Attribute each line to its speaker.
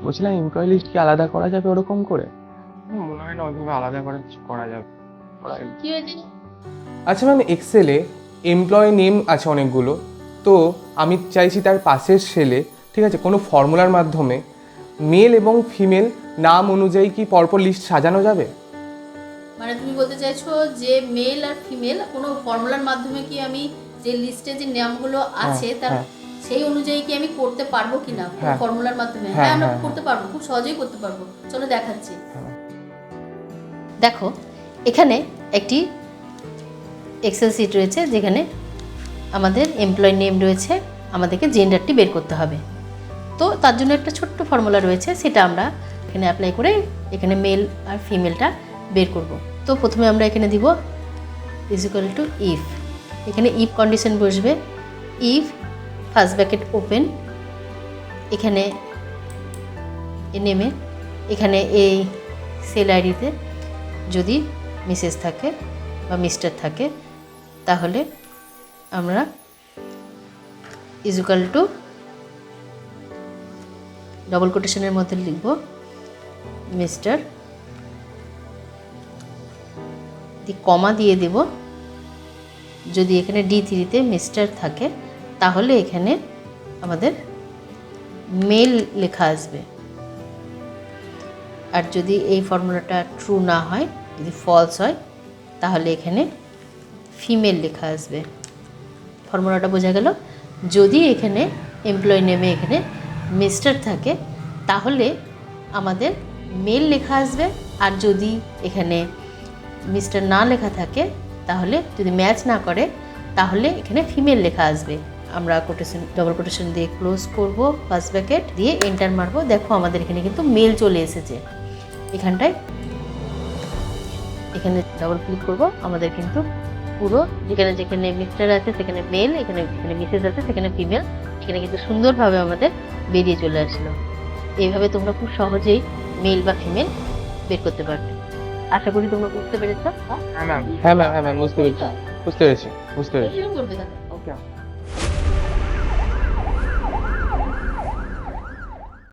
Speaker 1: বলছিলাম employee list কি আলাদা করা যাবে ওরকম করে?
Speaker 2: মনে হয় না ওইভাবে আলাদা করে কিছু করা যাবে।
Speaker 3: কি হয়েছে?
Speaker 1: আচ্ছা ম্যাম, এক্সেলে এমপ্লয়ি নেম আছে অনেকগুলো, তো আমি চাইছি তার পাশের সেলে, ঠিক আছে, কোনো ফর্মুলার মাধ্যমে মেল এবং ফিমেল নাম অনুযায়ী কি পরপর লিস্ট সাজানো যাবে?
Speaker 3: মানে তুমি বলতে চাইছো যে মেল আর ফিমেল কোনো ফর্মুলার মাধ্যমে কি আমি যে লিস্টে যে নামগুলো আছে তার
Speaker 1: হ্যাঁ।
Speaker 3: সেই অনুযায়ী কি আমি করতে পারবো কিনা
Speaker 1: হ্যাঁ।
Speaker 3: ফর্মুলার মাধ্যমে?
Speaker 1: হ্যাঁ,
Speaker 3: হ্যাঁ, আমরা
Speaker 1: হ্যাঁ,
Speaker 3: করতে পারবো, খুব সহজেই করতে পারবো। চলো দেখাচ্ছি।
Speaker 1: হ্যাঁ।
Speaker 3: দেখো, এখানে একটি এক্সেল শিট রয়েছে যেখানে আমাদের এমপ্লয়ি নেম রয়েছে, আমাদেরকে জেন্ডারটি বের করতে হবে। তো তার জন্য একটা ছোট্ট ফর্মুলা রয়েছে, সেটা আমরা এখানে অ্যাপ্লাই করে এখানে মেল আর ফিমেলটা বের করব। তো প্রথমে আমরা এখানে দিব ইজ ইকুয়াল টু ইফ। এখানে ইফ কন্ডিশন বসবে, ইফ ফার্স্ট ব্র্যাকেট ওপেন, এখানে নেমে এখানে এই সেল আইডিতে যদি মিসেস থাকে বা মিস্টার থাকে তাহলে আমরা ইজ ইকুয়াল টু ডবল কোটেশনের মধ্যে লিখব মিস্টার, কমা দিয়ে দেব। যদি এখানে D3-তে মিস্টার থাকে তাহলে এখানে আমাদের মেল লেখা আসবে, আর যদি এই ফর্মুলাটা ট্রু না হয়, যদি ফলস হয়, তাহলে এখানে ফিমেল লেখা আসবে। ফর্মুলাটা বোঝা গেল? যদি এখানে এমপ্লয়ি নেমে এখানে মিস্টার থাকে তাহলে আমাদের মেল লেখা আসবে, আর যদি এখানে মিস্টার না লেখা থাকে তাহলে যদি ম্যাচ না করে তাহলে এখানে ফিমেল লেখা আসবে। আমরা কোটেশন ডবল কোটেশন দিয়ে ক্লোজ করব, ফার্স্ট ব্র্যাকেট দিয়ে এন্টার মারবো। দেখো আমাদের এখানে কিন্তু মেল চলে এসেছে। এখানটায় এখানে ডবল ক্লিক করব, আমাদের কিন্তু পুরো যেখানে যেখানে মিস্টার আছে সেখানে মেল, এখানে যেখানে মিসেস আছে সেখানে ফিমেল, এখানে কিন্তু সুন্দরভাবে আমাদের বেরিয়ে চলে আসলো। এইভাবে তোমরা খুব সহজেই মেল বা ফিমেল বের করতে পারবে। আশা করি তোমরা বুঝতে পেরেছো।
Speaker 2: হ্যাঁ ম্যাম,
Speaker 1: হ্যাঁ ম্যাম, বুঝতে পেরেছি।
Speaker 3: করবে তাহলে।
Speaker 2: ওকে।